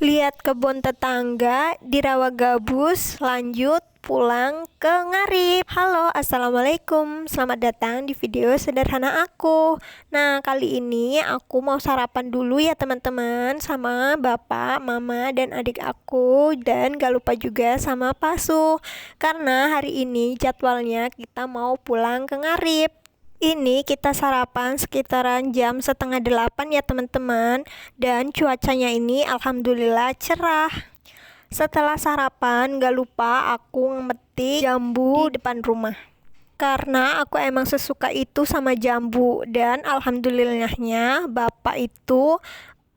Lihat kebun tetangga di rawa gabus, lanjut pulang ke Ngarip. Halo, assalamualaikum, selamat datang di video sederhana aku. Nah, kali ini aku mau sarapan dulu ya teman-teman, sama bapak, mama, dan adik aku. Dan gak lupa juga sama Pasu, karena hari ini jadwalnya kita mau pulang ke Ngarip. Ini kita sarapan sekitaran jam setengah 8 ya teman-teman. Dan cuacanya ini alhamdulillah cerah. Setelah sarapan gak lupa aku ngemetik jambu di depan rumah, karena aku emang sesuka itu sama jambu. Dan alhamdulillahnya bapak itu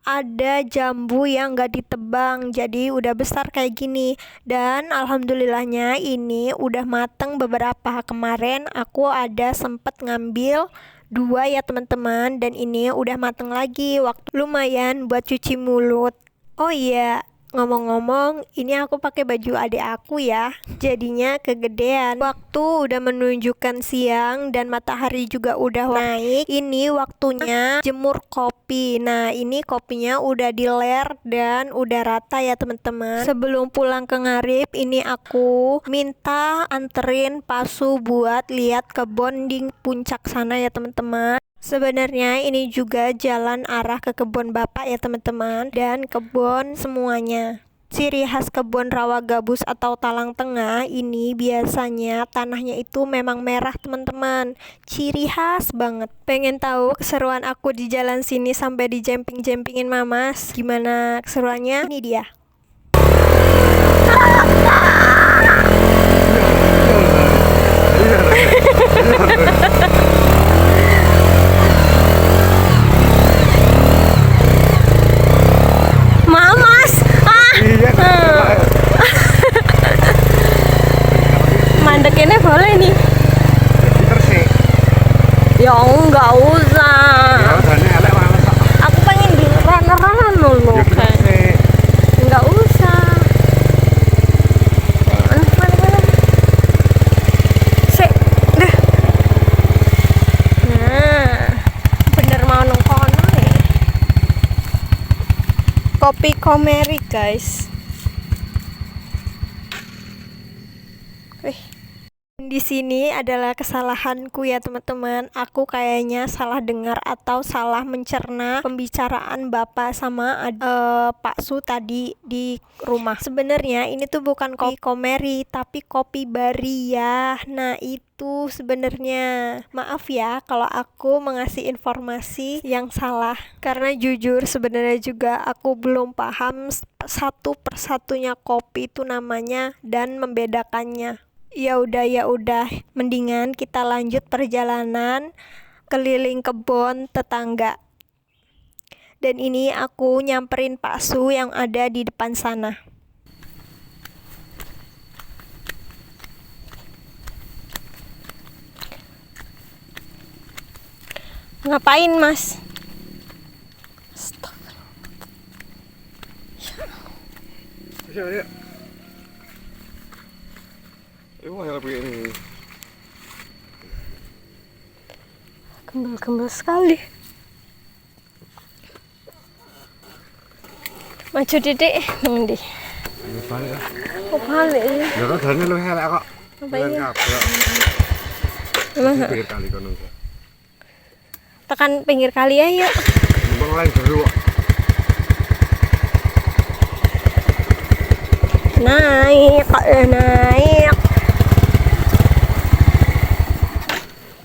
ada jambu yang gak ditebang, jadi udah besar kayak gini. Dan alhamdulillahnya ini udah mateng beberapa. Kemarin aku ada sempet ngambil 2 ya teman-teman, dan ini udah mateng lagi, waktu lumayan buat cuci mulut. Oh iya, ngomong-ngomong, ini aku pakai baju adik aku ya, jadinya kegedean. Waktu udah menunjukkan siang dan matahari juga udah naik. Ini waktunya jemur kopi. Nah, ini kopinya udah diler dan udah rata ya teman-teman. Sebelum pulang ke Ngarip, ini aku minta anterin Pasu buat lihat kebun di puncak sana ya teman-teman. Sebenarnya ini juga jalan arah ke kebun bapak ya teman-teman, dan kebun semuanya. Ciri khas kebun rawa gabus atau talang tengah ini biasanya tanahnya itu memang merah teman-teman. Ciri khas banget. Pengen tahu keseruan aku di jalan sini sampai di jemping-jempingin mamas? Gimana keseruannya? Ini dia. Mandekinnya boleh nih. Ya enggak usah. Aku pengen di runner-runner dulu. Enggak usah. Sik, dah. Nah, bener mau nongkono ya. Kopi Komeri guys. Di sini adalah kesalahanku ya teman-teman. Aku kayaknya salah dengar atau salah mencerna pembicaraan bapak sama Pak Su tadi di rumah. Sebenarnya ini tuh bukan kopi Komeri tapi kopi Bari ya. Nah, itu sebenarnya. Maaf ya kalau aku mengasih informasi yang salah, karena jujur sebenarnya juga aku belum paham satu persatunya kopi itu namanya dan membedakannya. Ya udah, mendingan kita lanjut perjalanan keliling kebun tetangga. Dan ini aku nyamperin Pak Su yang ada di depan sana. Ngapain, Mas? Ya. Wah, ya begini. Gembel-gembel sekali. Maju Dedek, nanti. Ini balik lah. Oh, balik ya. Ya kan dalane luwih elek kok. Apa iya? Emang pinggir kali kono. Tekan pinggir kali ya, yuk. Mumpung lain dulu kok. Naik.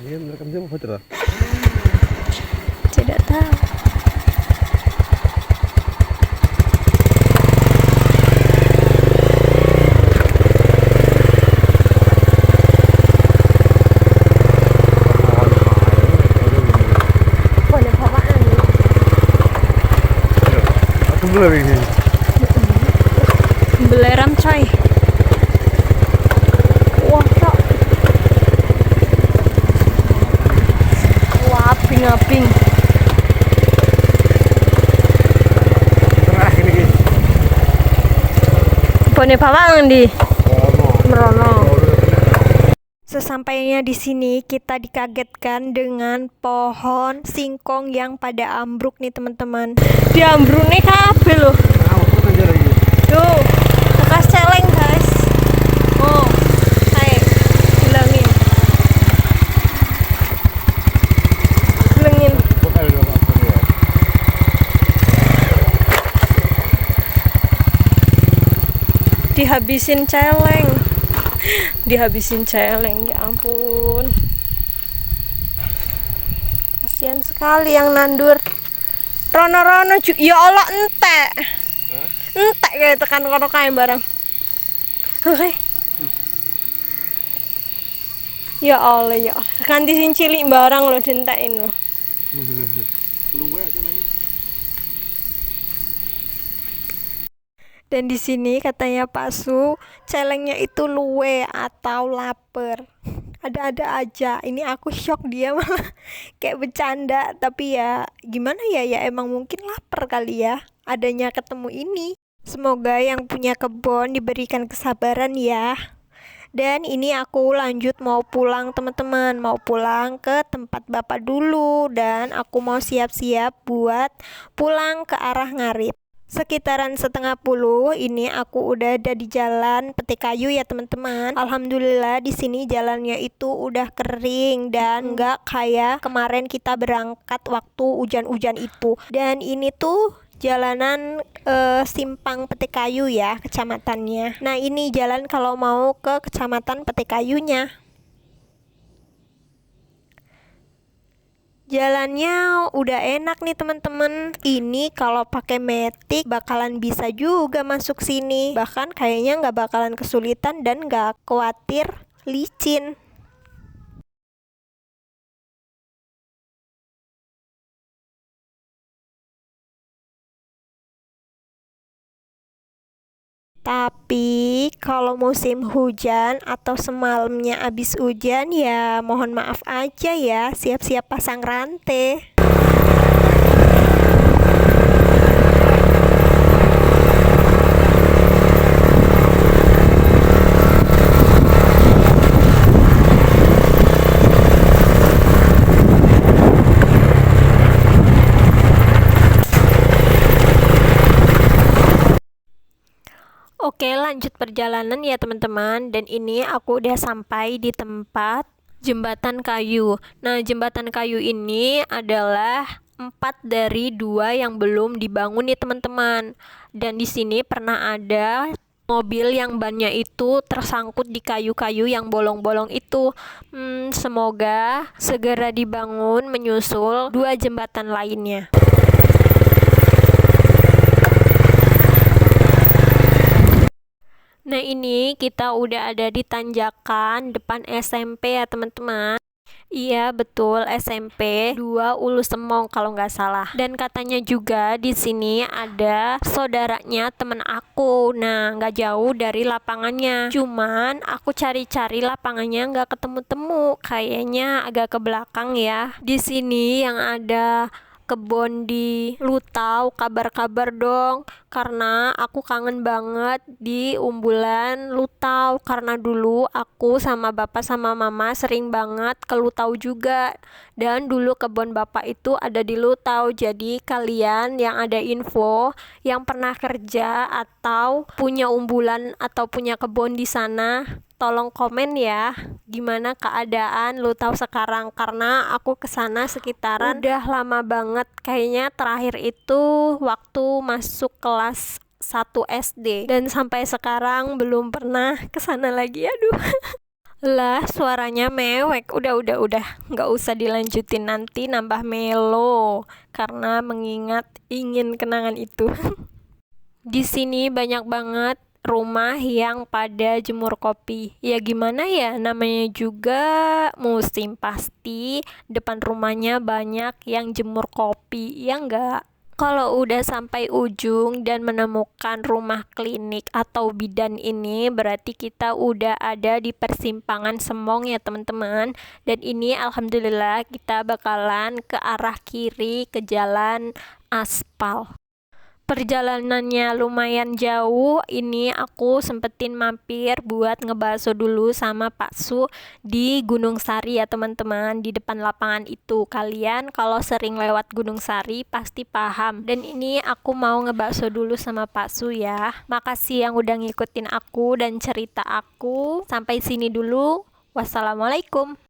Iya, mereka jam apa tuh? Tidak tahu. Boleh bawaan. Aku belum ini. Belerang coy. Wah, Kak. Wah, abing-abing. Terah ini. Boleh bawaan di Merono. Oh. Sesampainya di sini kita dikagetkan dengan pohon singkong yang pada ambruk nih teman-teman. Diambruk nih kabeh loh. dihabisin celeng. Dihabisin celeng, ya ampun. Kasihan sekali yang nandur. Rono-rono ya Allah entek. Entek kayak tekan kono kae barang. Oke. Ya Allah, ya Allah. Ganti sing cilik barang lo dientekin lo. Luwe celengnya. Dan di sini katanya Pak Su, celengnya itu luwe atau lapar. Ada-ada aja. Ini aku shock, dia malah kayak bercanda. Tapi ya gimana ya, emang mungkin lapar kali ya adanya ketemu ini. Semoga yang punya kebun diberikan kesabaran ya. Dan ini aku lanjut mau pulang teman-teman, mau pulang ke tempat bapak dulu. Dan aku mau siap-siap buat pulang ke arah Ngarip. Sekitaran 9:30 ini aku udah ada di jalan Peti Kayu ya teman-teman. Alhamdulillah di sini jalannya itu udah kering dan nggak kayak kemarin kita berangkat waktu hujan-hujan itu. Dan ini tuh jalanan simpang Peti Kayu ya kecamatannya. Nah ini jalan kalau mau ke kecamatan Peti Kayunya. Jalannya udah enak nih teman-teman. Ini kalau pakai metik bakalan bisa juga masuk sini. Bahkan kayaknya nggak bakalan kesulitan dan nggak khawatir licin. Tapi kalau musim hujan atau semalamnya abis hujan ya mohon maaf aja ya, siap-siap pasang rantai. Oke, lanjut perjalanan ya teman-teman. Dan ini aku udah sampai di tempat jembatan kayu. Nah, jembatan kayu ini adalah 4 dari 2 yang belum dibangun nih teman-teman. Dan di sini pernah ada mobil yang bannya itu tersangkut di kayu-kayu yang bolong-bolong itu. Semoga segera dibangun menyusul 2 jembatan lainnya. Nah ini kita udah ada di tanjakan depan SMP ya teman-teman. Iya betul, SMP 2 Ulu Semong kalau nggak salah. Dan katanya juga di sini ada saudaranya temen aku. Nah nggak jauh dari lapangannya. Cuman aku cari-cari lapangannya nggak ketemu-temu. Kayaknya agak ke belakang ya. Di sini yang ada kebun di Lutau, kabar-kabar dong, karena aku kangen banget di Umbulan Lutau, karena dulu aku sama bapak sama mama sering banget ke Lutau juga, dan dulu kebun bapak itu ada di Lutau. Jadi kalian yang ada info yang pernah kerja atau punya umbulan atau punya kebun di sana, tolong komen ya gimana keadaan Lutau sekarang, karena aku kesana sekitaran udah lama banget, kayaknya terakhir itu waktu masuk kelas 1 SD dan sampai sekarang belum pernah kesana lagi. Aduh. Lah suaranya mewek. Udah nggak usah dilanjutin, nanti nambah melo karena mengingat ingin kenangan itu. Di sini banyak banget rumah yang pada jemur kopi. Ya gimana ya, namanya juga musim, pasti depan rumahnya banyak yang jemur kopi, ya enggak? Kalau udah sampai ujung dan menemukan rumah klinik atau bidan ini, berarti kita udah ada di persimpangan Semong ya teman-teman. Dan ini alhamdulillah kita bakalan ke arah kiri ke jalan aspal. Perjalanannya lumayan jauh, ini aku sempetin mampir buat ngebahso dulu sama Pak Su di Gunung Sari ya teman-teman, di depan lapangan itu. Kalian kalau sering lewat Gunung Sari pasti paham. Dan ini aku mau ngebahso dulu sama Pak Su ya. Makasih yang udah ngikutin aku dan cerita aku. Sampai sini dulu. Wassalamualaikum.